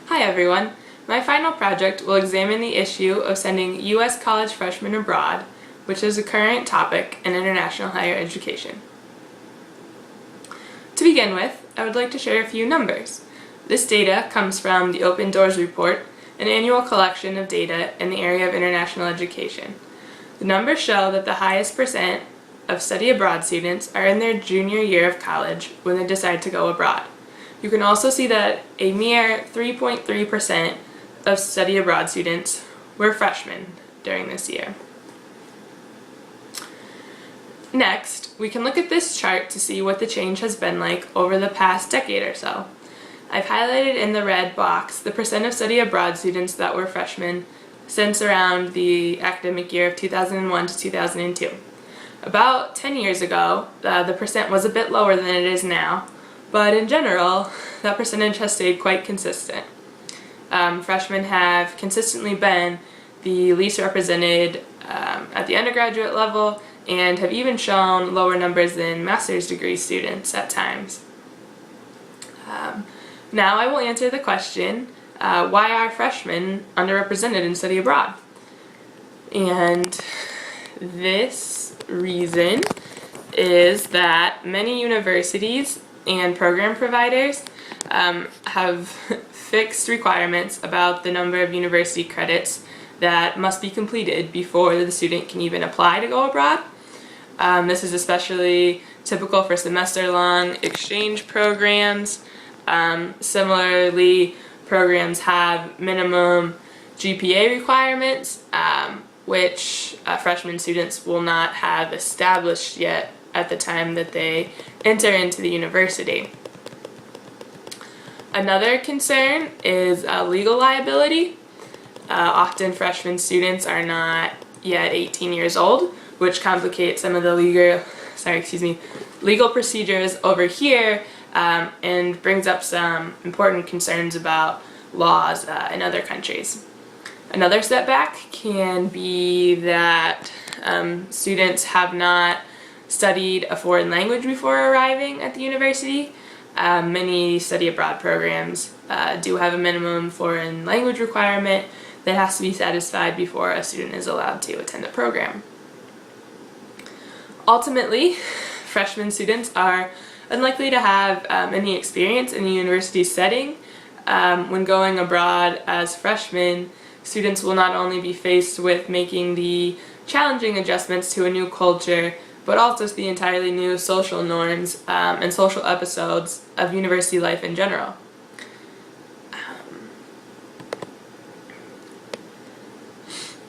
Hi everyone! My final project will examine the issue of sending U.S. college freshmen abroad, which is a current topic in international higher education. To begin with, I would like to share a few numbers. This data comes from the Open Doors Report, an annual collection of data in the area of international education. The numbers show that the highest percent of study abroad students are in their junior year of college when they decide to go abroad. You can also see that a mere 3.3% of study abroad students were freshmen during this year. Next, we can look at this chart to see what the change has been like over the past decade or so. I've highlighted in the red box the percent of study abroad students that were freshmen since around the academic year of 2001 to 2002. About 10 years ago, the percent was a bit lower than it is now, but in general, that percentage has stayed quite consistent. Freshmen have consistently been the least represented at the undergraduate level and have even shown lower numbers than master's degree students at times. Now I will answer the question, why are freshmen underrepresented in study abroad? And this reason is that many universities and program providers have fixed requirements about the number of university credits that must be completed before the student can even apply to go abroad. This is especially typical for semester-long exchange programs. Similarly, programs have minimum GPA requirements, which freshman students will not have established yet at the time that they enter into the university. Another concern is legal liability. Often freshman students are not yet 18 years old, which complicates some of the legal procedures over here and brings up some important concerns about laws in other countries. Another setback can be that students have not studied a foreign language before arriving at the university. Many study abroad programs do have a minimum foreign language requirement that has to be satisfied before a student is allowed to attend the program. Ultimately, freshman students are unlikely to have any experience in the university setting. When going abroad as freshmen, students will not only be faced with making the challenging adjustments to a new culture, but also the entirely new social norms and social episodes of university life in general.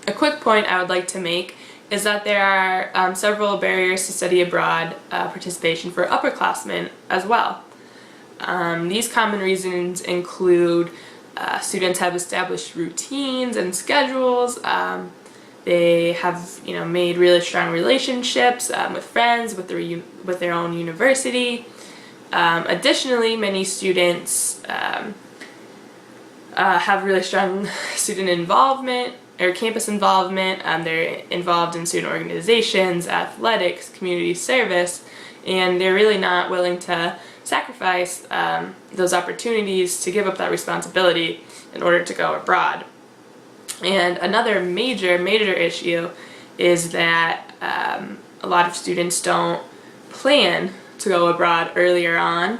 A quick point I would like to make is that there are several barriers to study abroad participation for upperclassmen as well. These common reasons include students have established routines and schedules. They have, made really strong relationships with friends, with their own university. Additionally, many students have really strong student involvement or campus involvement. They're involved in student organizations, athletics, community service, and they're really not willing to sacrifice those opportunities to give up that responsibility in order to go abroad. And another major issue is that a lot of students don't plan to go abroad earlier on.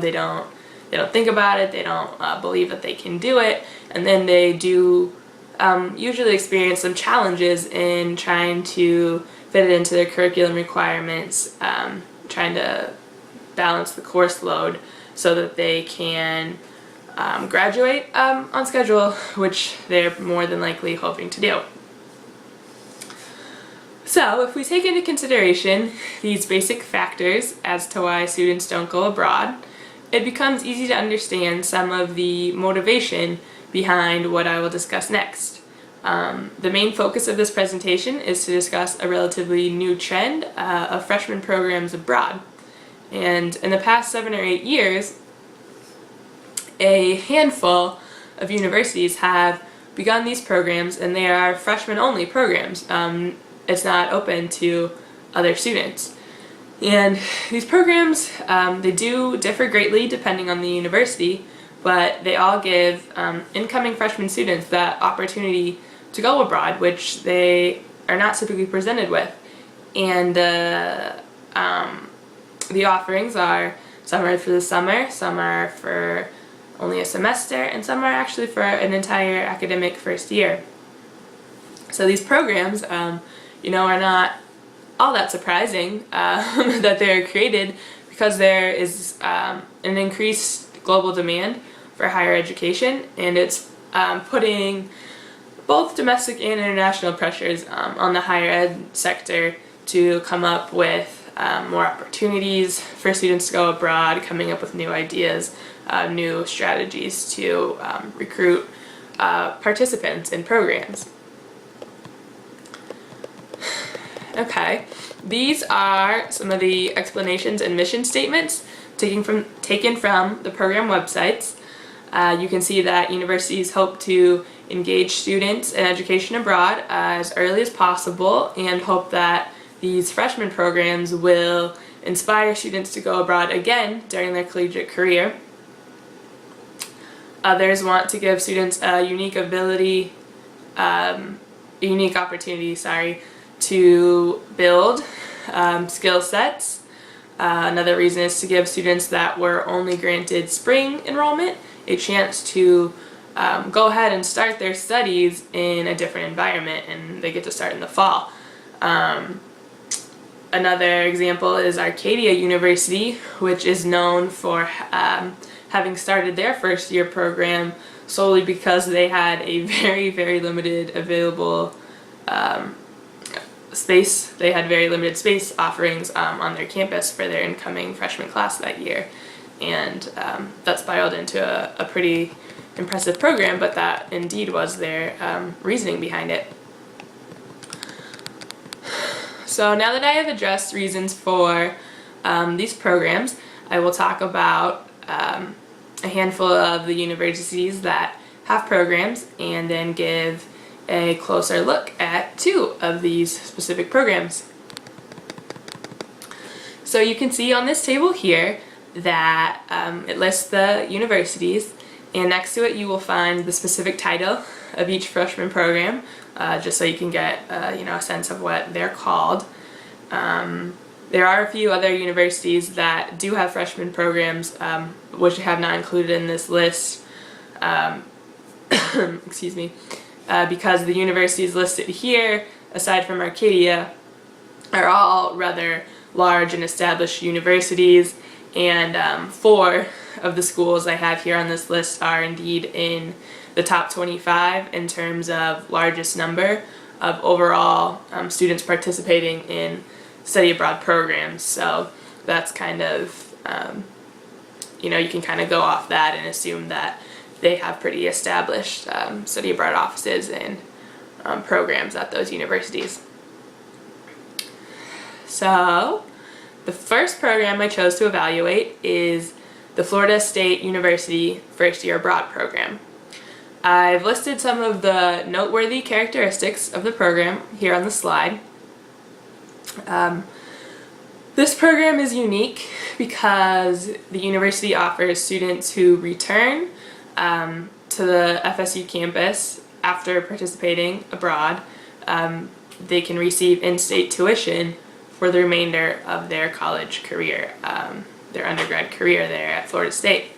They don't think about it. They don't believe that they can do it, and then they do usually experience some challenges in trying to fit it into their curriculum requirements, trying to balance the course load so that they can graduate on schedule, which they're more than likely hoping to do. So if we take into consideration these basic factors as to why students don't go abroad, it becomes easy to understand some of the motivation behind what I will discuss next. The main focus of this presentation is to discuss a relatively new trend of freshman programs abroad. And in the past 7 or 8 years, a handful of universities have begun these programs, and they are freshman-only programs. It's not open to other students. And these programs, they do differ greatly depending on the university, but they all give incoming freshman students that opportunity to go abroad, which they are not typically presented with. And the offerings are, some are for the summer, some are for only a semester, and some are actually for an entire academic first year. So these programs, are not all that surprising that they're created, because there is an increased global demand for higher education, and it's putting both domestic and international pressures on the higher ed sector to come up with more opportunities for students to go abroad, coming up with new ideas, new strategies to recruit participants in programs. Okay, these are some of the explanations and mission statements taken from the program websites. You can see that universities hope to engage students in education abroad as early as possible, and hope that these freshman programs will inspire students to go abroad again during their collegiate career. Others want to give students a unique opportunity to build skill sets. Another reason is to give students that were only granted spring enrollment a chance to go ahead and start their studies in a different environment, and they get to start in the fall. Another example is Arcadia University, which is known for having started their first year program solely because they had a very, very limited available space. They had very limited space offerings on their campus for their incoming freshman class that year, and that spiraled into a pretty impressive program, but that indeed was their reasoning behind it. So now that I have addressed reasons for these programs, I will talk about a handful of the universities that have programs, and then give a closer look at 2 of these specific programs. So you can see on this table here that it lists the universities, and next to it you will find the specific title of each freshman program, just so you can get a sense of what they're called. There are a few other universities that do have freshman programs, which I have not included in this list, excuse me, because the universities listed here, aside from Arcadia, are all rather large and established universities, and 4 of the schools I have here on this list are indeed in the top 25 in terms of largest number of overall students participating in study abroad programs. So that's kind of, you can kind of go off that and assume that they have pretty established study abroad offices and programs at those universities. So the first program I chose to evaluate is the Florida State University First Year Abroad program. I've listed some of the noteworthy characteristics of the program here on the slide. This program is unique because the university offers students who return to the FSU campus after participating abroad. They can receive in-state tuition for the remainder of their college career, their undergrad career there at Florida State,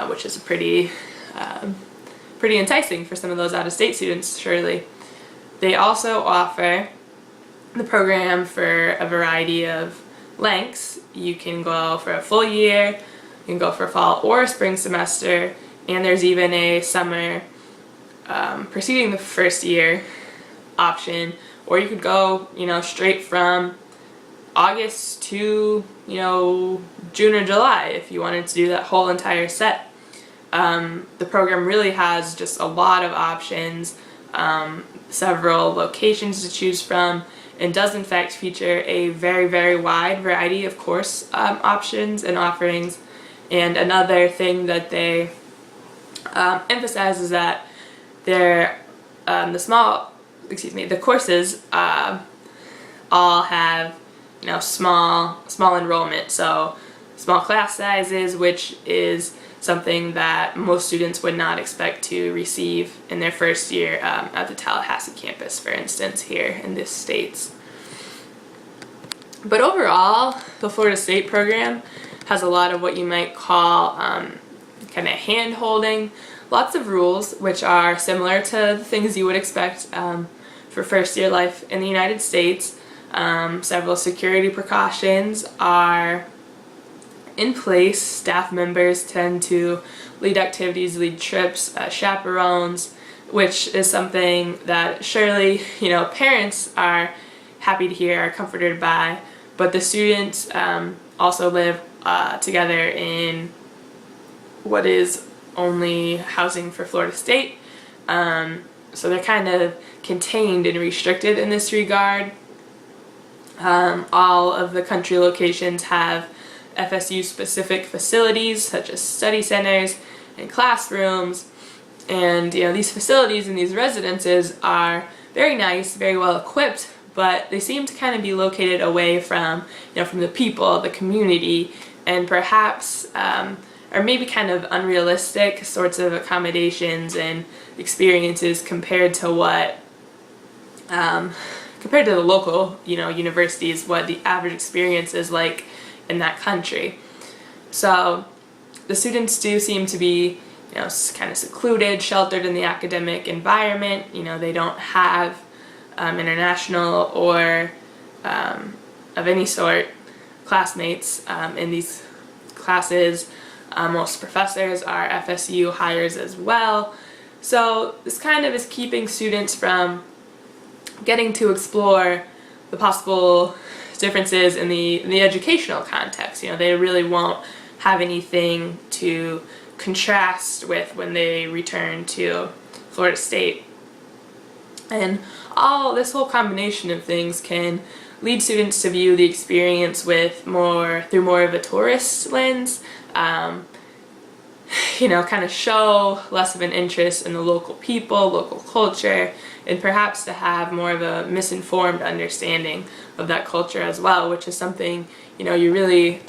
which is pretty enticing for some of those out-of-state students, surely. They also offer the program for a variety of lengths. You can go for a full year, you can go for a fall or a spring semester, and there's even a summer preceding the first year option, or you could go, straight from August to, June or July if you wanted to do that whole entire set. The program really has just a lot of options, several locations to choose from, and does in fact feature a very, very wide variety of course options and offerings. And another thing that they emphasize is that the courses all have small enrollment, so small class sizes, which is something that most students would not expect to receive in their first year at the Tallahassee campus, for instance, here in the States. But overall, the Florida State program has a lot of what you might call kind of hand-holding, lots of rules which are similar to the things you would expect for first year life in the United States. Several security precautions are in place. Staff members tend to lead activities, lead trips, chaperones, which is something that surely, parents are happy to hear, are comforted by, but the students also live together in what is only housing for Florida State. So they're kind of contained and restricted in this regard. All of the country locations have FSU-specific facilities such as study centers and classrooms, and these facilities and these residences are very nice, very well equipped, but they seem to kind of be located away from from the people, the community, and perhaps or maybe kind of unrealistic sorts of accommodations and experiences compared to what compared to the local universities, what the average experience is like in that country. So the students do seem to be kind of secluded, sheltered in the academic environment. They don't have international or of any sort classmates in these classes. Most professors are FSU hires as well. So this kind of is keeping students from getting to explore the possible differences in the educational context. They really won't have anything to contrast with when they return to Florida State. And this whole combination of things can lead students to view the experience through more of a tourist lens, kind of show less of an interest in the local people, local culture, and perhaps to have more of a misinformed understanding of that culture as well, which is something you really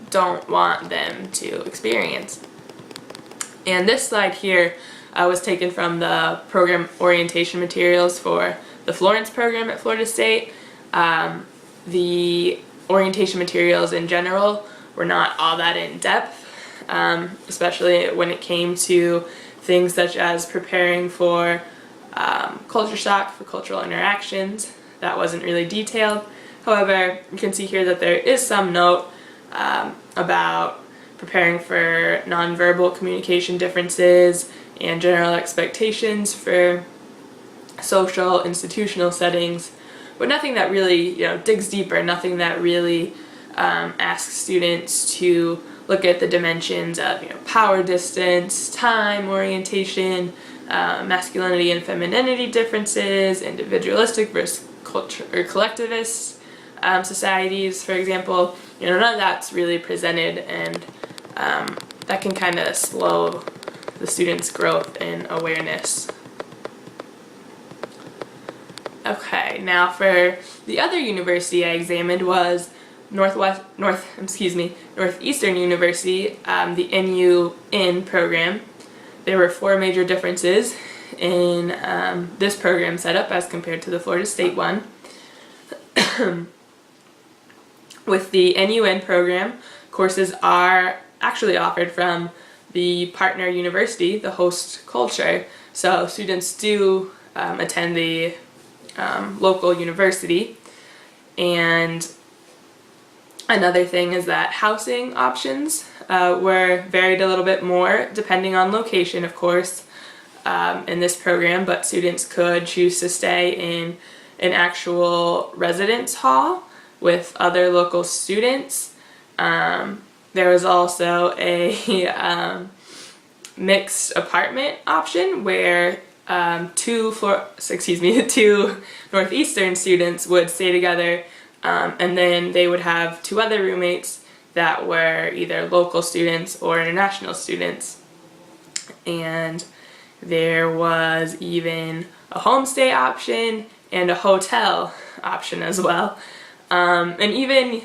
don't want them to experience. And this slide here was taken from the program orientation materials for the Florence program at Florida State. The orientation materials in general were not all that in depth, especially when it came to things such as preparing for culture shock, for cultural interactions. That wasn't really detailed. However, you can see here that there is some note about preparing for nonverbal communication differences and general expectations for social institutional settings, but nothing that really digs deeper, nothing that really asks students to look at the dimensions of power distance, time, orientation, masculinity and femininity differences, individualistic versus collectivist societies, for example. None of that's really presented, and that can kind of slow the students' growth in awareness. Okay, now for the other university I examined was Northeastern University, the NUN program. There were 4 major differences in this program setup as compared to the Florida State one. With the NUN program, courses are actually offered from the partner university, the host culture. So students do attend the local university. And another thing is that housing options were varied a little bit more depending on location, of course, in this program, but students could choose to stay in an actual residence hall with other local students. There was also a mixed apartment option where two Northeastern students would stay together, and then they would have 2 other roommates that were either local students or international students. And there was even a homestay option and a hotel option as well. And even,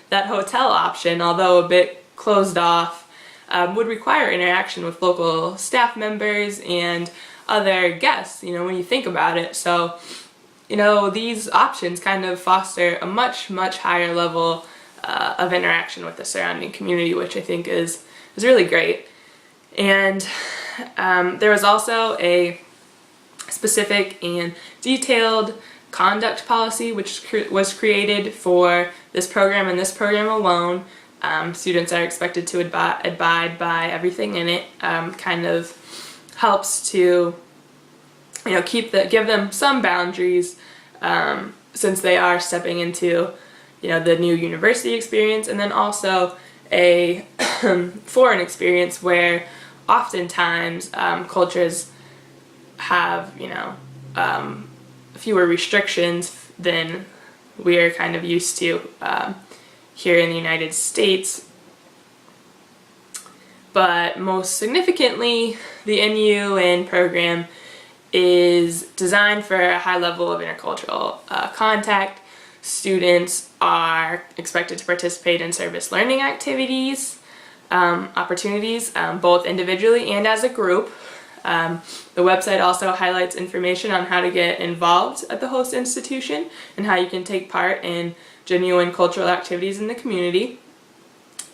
that hotel option, although a bit closed off would require interaction with local staff members and other guests, when you think about it. So, these options kind of foster a much, much higher level of interaction with the surrounding community, which I think is really great. And there was also a specific and detailed conduct policy which was created for this program and this program alone. Students are expected to abide by everything in it. Kind of helps to give them some boundaries since they are stepping into the new university experience, and then also a foreign experience where oftentimes cultures have fewer restrictions than we're kind of used to here in the United States. But most significantly, the NUN program is designed for a high level of intercultural contact. Students are expected to participate in service learning opportunities, both individually and as a group. The website also highlights information on how to get involved at the host institution and how you can take part in genuine cultural activities in the community.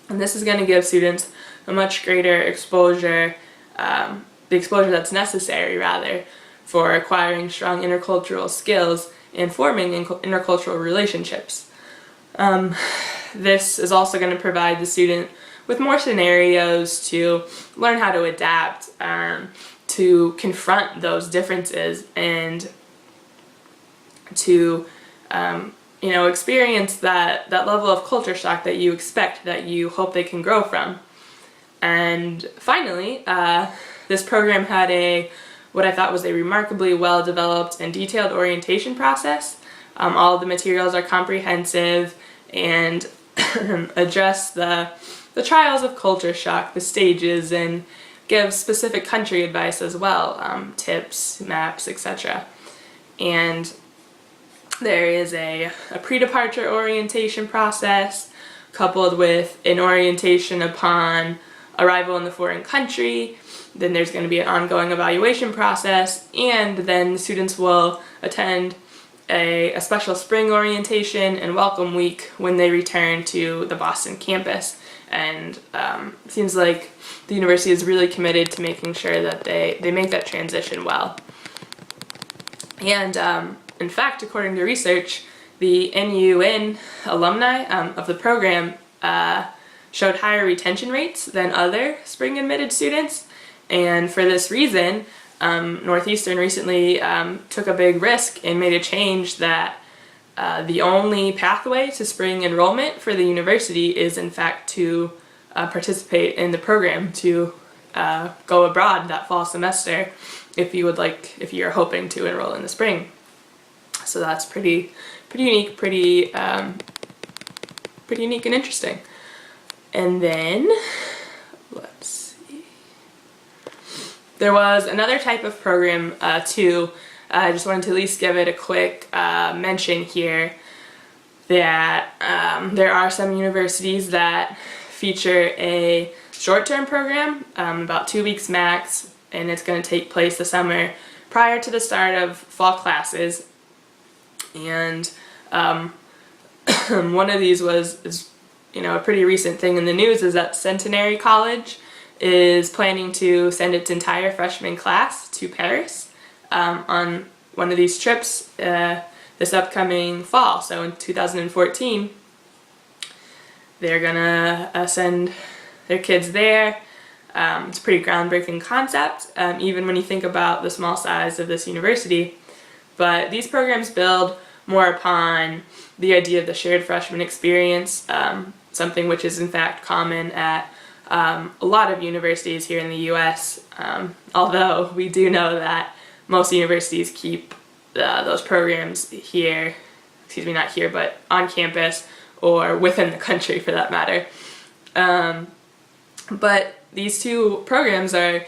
And this is going to give students a much greater exposure, the exposure that's necessary rather, for acquiring strong intercultural skills and forming intercultural relationships. This is also going to provide the student with more scenarios to learn how to adapt, to confront those differences, and to experience that level of culture shock that you expect, that you hope they can grow from. And finally, this program had what I thought was a remarkably well-developed and detailed orientation process. All of the materials are comprehensive and address the trials of culture shock, the stages, and give specific country advice as well, tips, maps, etc. And there is a pre-departure orientation process coupled with an orientation upon arrival in the foreign country. Then there's going to be an ongoing evaluation process, and then the students will attend a special spring orientation and welcome week when they return to the Boston campus. And it seems like the university is really committed to making sure that they make that transition well. And in fact, according to research, the NUN alumni of the program showed higher retention rates than other spring admitted students. And for this reason, Northeastern recently took a big risk and made a change that the only pathway to spring enrollment for the university is in fact to participate in the program, to go abroad that fall semester if you're hoping to enroll in the spring. So that's pretty unique, pretty unique and interesting. And then let's see. There was another type of program too. I just wanted to at least give it a quick mention here that there are some universities that feature a short-term program, about 2 weeks max, and it's going to take place the summer prior to the start of fall classes. And one of these is a pretty recent thing in the news, is that Centenary College is planning to send its entire freshman class to Paris on one of these trips this upcoming fall. So in 2014, they're gonna send their kids there. It's a pretty groundbreaking concept, even when you think about the small size of this university. But these programs build more upon the idea of the shared freshman experience, something which is in fact common at a lot of universities here in the U.S., although we do know that most universities keep those programs here, not here, but on campus or within the country for that matter. But these two programs are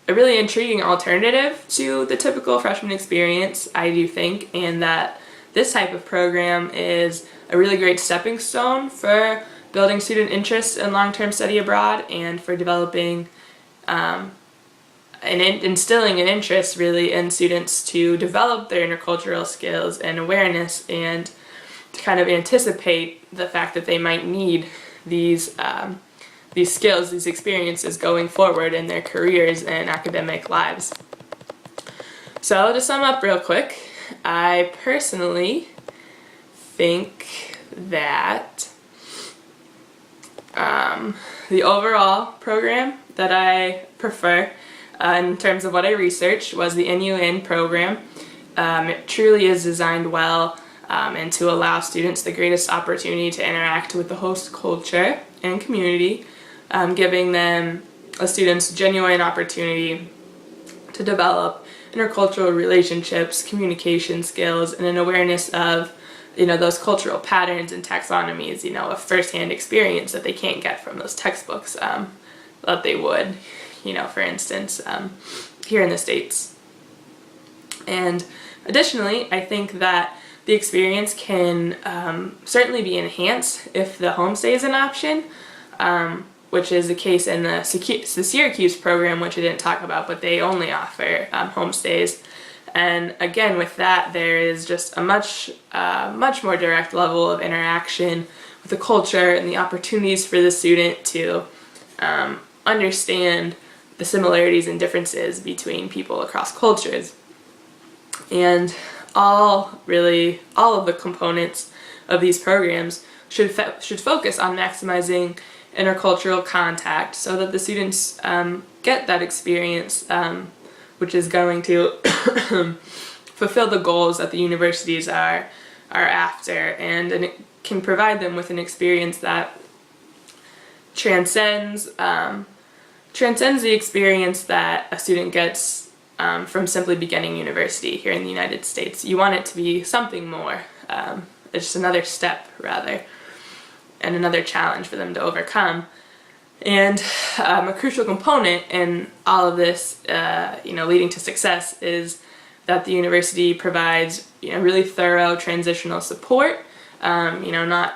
a really intriguing alternative to the typical freshman experience, I do think, and that this type of program is a really great stepping stone for building student interest in long-term study abroad and for developing and instilling an interest really in students to develop their intercultural skills and awareness, and to kind of anticipate the fact that they might need these skills, these experiences going forward in their careers and academic lives. So to sum up real quick, I personally think that the overall program that I prefer in terms of what I researched was the NUN program. It truly is designed well and to allow students the greatest opportunity to interact with the host culture and community, giving them students genuine opportunity to develop intercultural relationships, communication skills, and an awareness of those cultural patterns and taxonomies, a first-hand experience that they can't get from those textbooks that they would, for instance, here in the States. And additionally, I think that the experience can certainly be enhanced if the homestay is an option, which is the case in the Syracuse program, which I didn't talk about, but they only offer homestays. And again, with that, there is just a much more direct level of interaction with the culture and the opportunities for the student to understand the similarities and differences between people across cultures. And all of the components of these programs should focus on maximizing intercultural contact so that the students get that experience, which is going to fulfill the goals that the universities are after, and it can provide them with an experience that transcends the experience that a student gets from simply beginning university here in the United States. You want it to be something more. It's just another step, rather, and another challenge for them to overcome. And a crucial component in all of this, leading to success, is that the university provides, really thorough transitional support. Not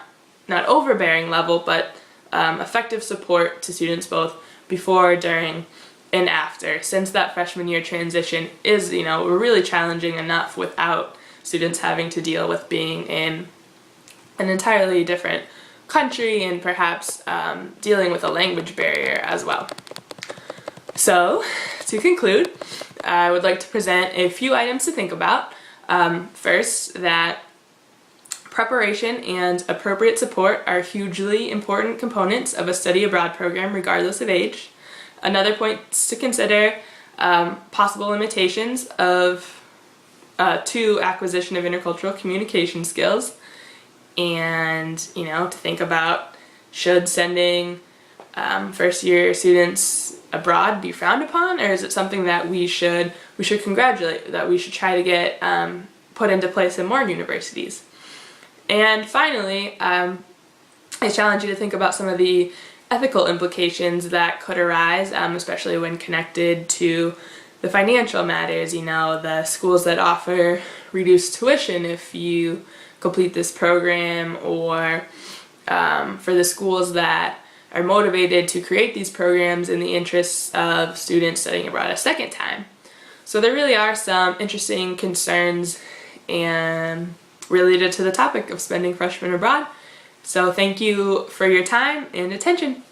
overbearing level, but effective support to students both before, during, and after. Since that freshman year transition is, really challenging enough without students having to deal with being in an entirely different country and perhaps dealing with a language barrier as well. So, to conclude, I would like to present a few items to think about. First, that preparation and appropriate support are hugely important components of a study abroad program regardless of age. Another point to consider, possible limitations to acquisition of intercultural communication skills. And, to think about, should sending first-year students abroad be frowned upon, or is it something that we should congratulate, that we should try to get put into place in more universities? And finally, I challenge you to think about some of the ethical implications that could arise, especially when connected to the financial matters. The schools that offer reduced tuition if you complete this program, or for the schools that are motivated to create these programs in the interests of students studying abroad a second time. So there really are some interesting concerns and related to the topic of spending freshmen abroad. So thank you for your time and attention.